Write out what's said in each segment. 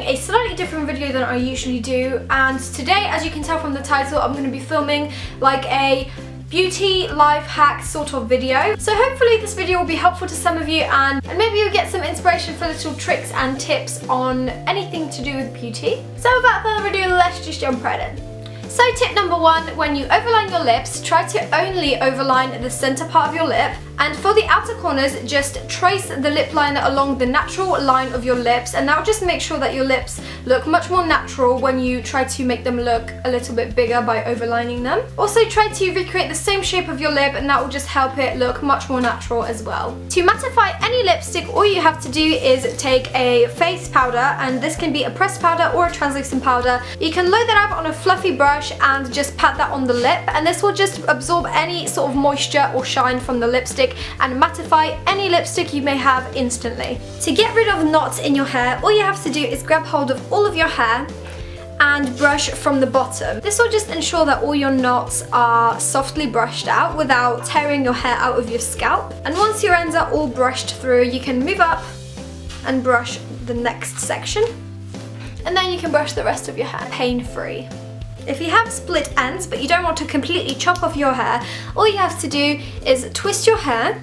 a slightly different video than I usually do, and today, as you can tell from the title, I'm going to be filming like a beauty life hack sort of video. So hopefully this video will be helpful to some of you, and maybe you'll get some inspiration for little tricks and tips on anything to do with beauty. So without further ado, let's just jump right in. So tip number one, when you overline your lips, try to only overline the center part of your lip, and for the outer corners, just trace the lip liner along the natural line of your lips, and that will just make sure that your lips look much more natural when you try to make them look a little bit bigger by overlining them. Also try to recreate the same shape of your lip, and that will just help it look much more natural as well. To mattify any lipstick, all you have to do is take a face powder, and this can be a pressed powder or a translucent powder. You can load that up on a fluffy brush and just pat that on the lip, and this will just absorb any sort of moisture or shine from the lipstick and mattify any lipstick you may have instantly. To get rid of knots in your hair, all you have to do is grab hold of all of your hair and brush from the bottom. This will just ensure that all your knots are softly brushed out without tearing your hair out of your scalp. And once your ends are all brushed through, you can move up and brush the next section, and then you can brush the rest of your hair pain-free. If you have split ends but you don't want to completely chop off your hair, all you have to do is twist your hair.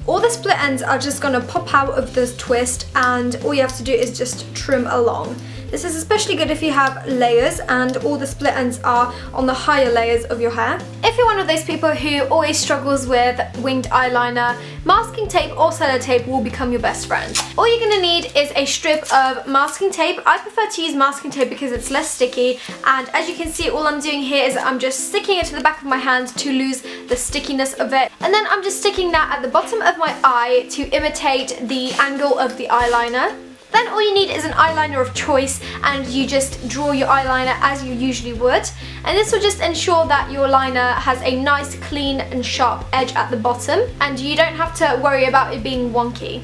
All the split ends are just going to pop out of the twist, and all you have to do is just trim along. This is especially good if you have layers and all the split ends are on the higher layers of your hair. If you're one of those people who always struggles with winged eyeliner, masking tape or sellotape will become your best friend. All you're going to need is a strip of masking tape. I prefer to use masking tape because it's less sticky, and as you can see, all I'm doing here is I'm just sticking it to the back of my hand to lose the stickiness of it, and then I'm just sticking that at the bottom of my eye to imitate the angle of the eyeliner. Then all you need is an eyeliner of choice, and you just draw your eyeliner as you usually would, and this will just ensure that your liner has a nice clean and sharp edge at the bottom, and you don't have to worry about it being wonky.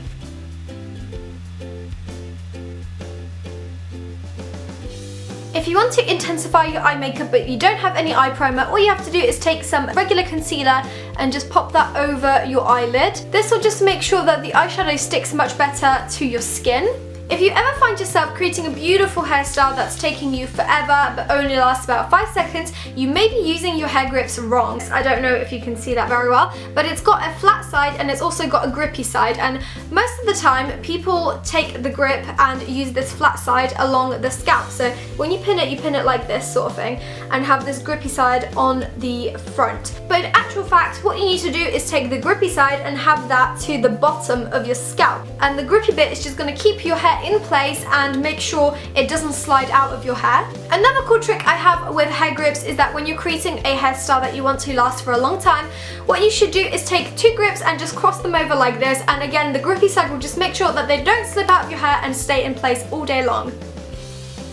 If you want to intensify your eye makeup but you don't have any eye primer, all you have to do is take some regular concealer and just pop that over your eyelid. This will just make sure that the eyeshadow sticks much better to your skin. If you ever find yourself creating a beautiful hairstyle that's taking you forever but only lasts about 5 seconds, you may be using your hair grips wrong. I don't know if you can see that very well, but it's got a flat side and it's also got a grippy side, and most of the time people take the grip and use this flat side along the scalp. So when you pin it like this sort of thing and have this grippy side on the front. But in actual fact, what you need to do is take the grippy side and have that to the bottom of your scalp, and the grippy bit is just going to keep your hair in place and make sure it doesn't slide out of your hair. Another cool trick I have with hair grips is that when you're creating a hairstyle that you want to last for a long time, what you should do is take 2 grips and just cross them over like this, and again the grippy side will just make sure that they don't slip out of your hair and stay in place all day long.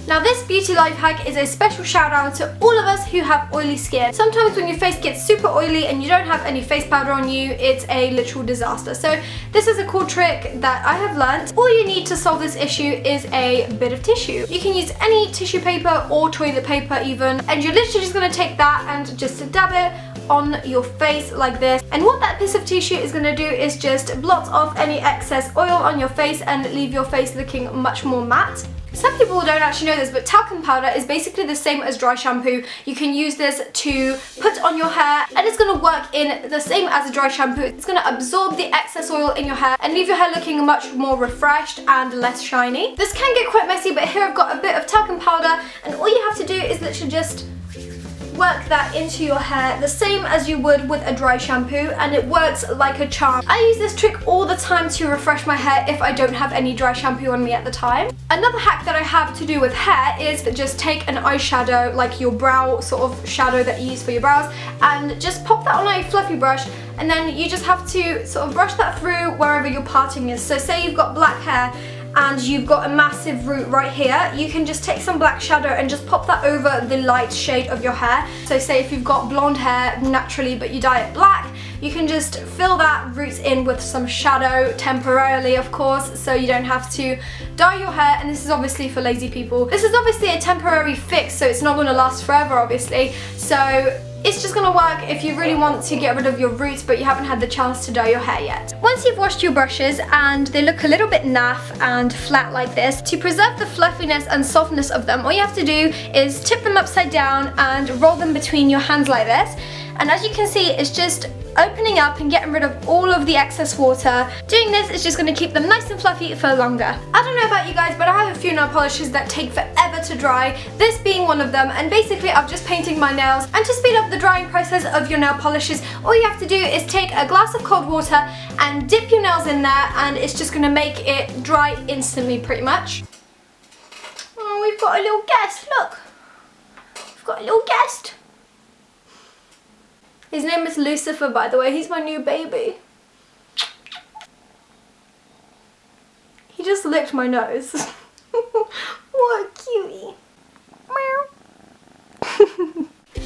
Now this beauty life hack is a special shout out to all of us who have oily skin. Sometimes when your face gets super oily and you don't have any face powder on you, it's a literal disaster. So this is a cool trick that I have learned. All you need to solve this issue is a bit of tissue. You can use any tissue paper or toilet paper even, and you're literally just going to take that and just dab it on your face like this. And what that piece of tissue is going to do is just blot off any excess oil on your face and leave your face looking much more matte. Some people don't actually know this, but talcum powder is basically the same as dry shampoo. You can use this to put on your hair, and it's going to work in the same as a dry shampoo. It's going to absorb the excess oil in your hair and leave your hair looking much more refreshed and less shiny. This can get quite messy, but here I've got a bit of talcum powder, and all you have to do is literally just work that into your hair the same as you would with a dry shampoo, and it works like a charm. I use this trick all the time to refresh my hair if I don't have any dry shampoo on me at the time. Another hack that I have to do with hair is just take an eyeshadow, like your brow sort of shadow that you use for your brows, and just pop that on a fluffy brush, and then you just have to sort of brush that through wherever your parting is. So say you've got black hair and you've got a massive root right here, you can just take some black shadow and just pop that over the light shade of your hair. So say if you've got blonde hair naturally but you dye it black, you can just fill that root in with some shadow temporarily, of course, so you don't have to dye your hair. And this is obviously for lazy people. This is obviously a temporary fix, so it's not going to last forever, obviously. So It's just gonna work if you really want to get rid of your roots but you haven't had the chance to dye your hair yet. Once you've washed your brushes and they look a little bit naff and flat like this, to preserve the fluffiness and softness of them, all you have to do is tip them upside down and roll them between your hands like this. And as you can see, it's just opening up and getting rid of all of the excess water. Doing this is just going to keep them nice and fluffy for longer. I don't know about you guys, but I have a few nail polishes that take forever to dry, this being one of them, and basically I'm just painting my nails. And to speed up the drying process of your nail polishes, all you have to do is take a glass of cold water and dip your nails in there, and it's just going to make it dry instantly pretty much. Oh, we've got a little guest, look. We've got a little guest. His name is Lucifer, by the way. He's my new baby. He just licked my nose. What a cutie.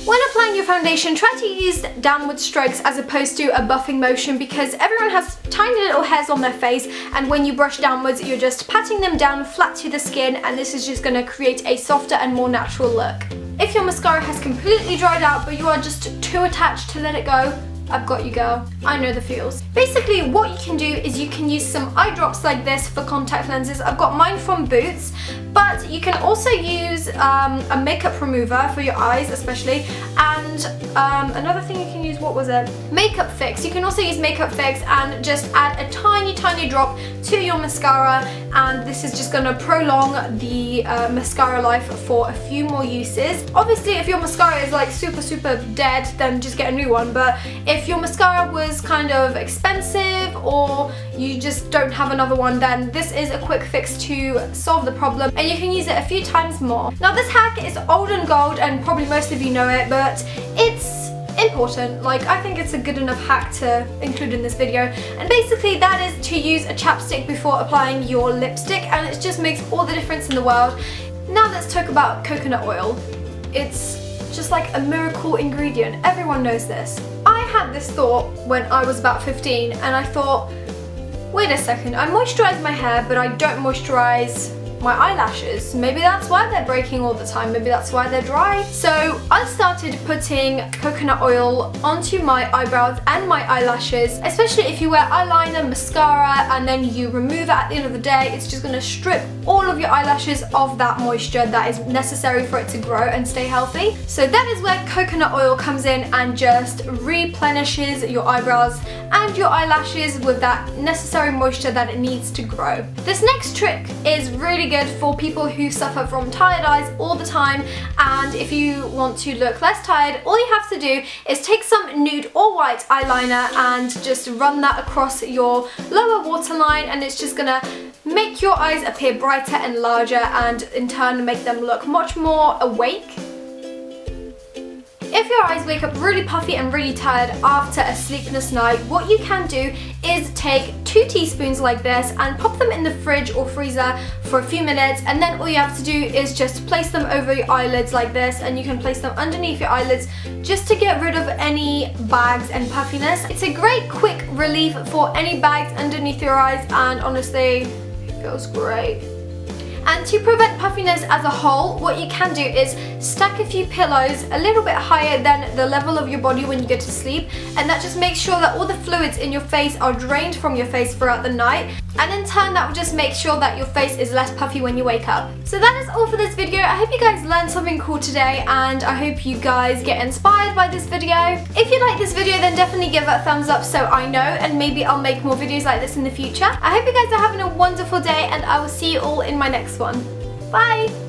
When applying your foundation, try to use downward strokes as opposed to a buffing motion, because everyone has tiny little hairs on their face, and when you brush downwards, you're just patting them down flat to the skin, and this is just going to create a softer and more natural look. If your mascara has completely dried out but you are just too attached to let it go, I've got you, girl. I know the feels. Basically, what you can do is you can use some eye drops like this for contact lenses. I've got mine from Boots, but you can also use a makeup remover for your eyes especially, and another thing you can use, what was it? Makeup Fix. You can also use Makeup Fix and just add a tiny drop to your mascara, and this is just gonna prolong the mascara life for a few more uses. Obviously, if your mascara is like super dead, then just get a new one, but if your mascara was kind of expensive or you just don't have another one, then this is a quick fix to solve the problem, and you can use it a few times more. Now this hack is old and gold and probably most of you know it, but it's important. Like, I think it's a good enough hack to include in this video, and basically that is to use a chapstick before applying your lipstick, and it just makes all the difference in the world. Now let's talk about coconut oil. It's just like a miracle ingredient. Everyone knows this. I had this thought when I was about 15, and I thought, wait a second, I moisturize my hair but I don't moisturize my eyelashes. Maybe that's why they're breaking all the time, maybe that's why they're dry. So I started putting coconut oil onto my eyebrows and my eyelashes, especially if you wear eyeliner, mascara, and then you remove it at the end of the day. It's just going to strip all of your eyelashes of that moisture that is necessary for it to grow and stay healthy. So that is where coconut oil comes in and just replenishes your eyebrows and your eyelashes with that necessary moisture that it needs to grow. This next trick is really good for people who suffer from tired eyes all the time, and if you want to look less tired, all you have to do is take some nude or white eyeliner and just run that across your lower waterline, and it's just gonna make your eyes appear brighter and larger, and in turn make them look much more awake. If your eyes wake up really puffy and really tired after a sleepless night, what you can do is take 2 teaspoons like this and pop them in the fridge or freezer for a few minutes, and then all you have to do is just place them over your eyelids like this, and you can place them underneath your eyelids just to get rid of any bags and puffiness. It's a great quick relief for any bags underneath your eyes, and honestly, it feels great. And to prevent puffiness as a whole, what you can do is stack a few pillows a little bit higher than the level of your body when you go to sleep, and that just makes sure that all the fluids in your face are drained from your face throughout the night, and in turn that will just make sure that your face is less puffy when you wake up. So that is all for this video. I hope you guys learned something cool today, and I hope you guys get inspired by this video. If you like this video, then definitely give it a thumbs up so I know, and maybe I'll make more videos like this in the future. I hope you guys are having a wonderful day, and I will see you all in my next one. Bye!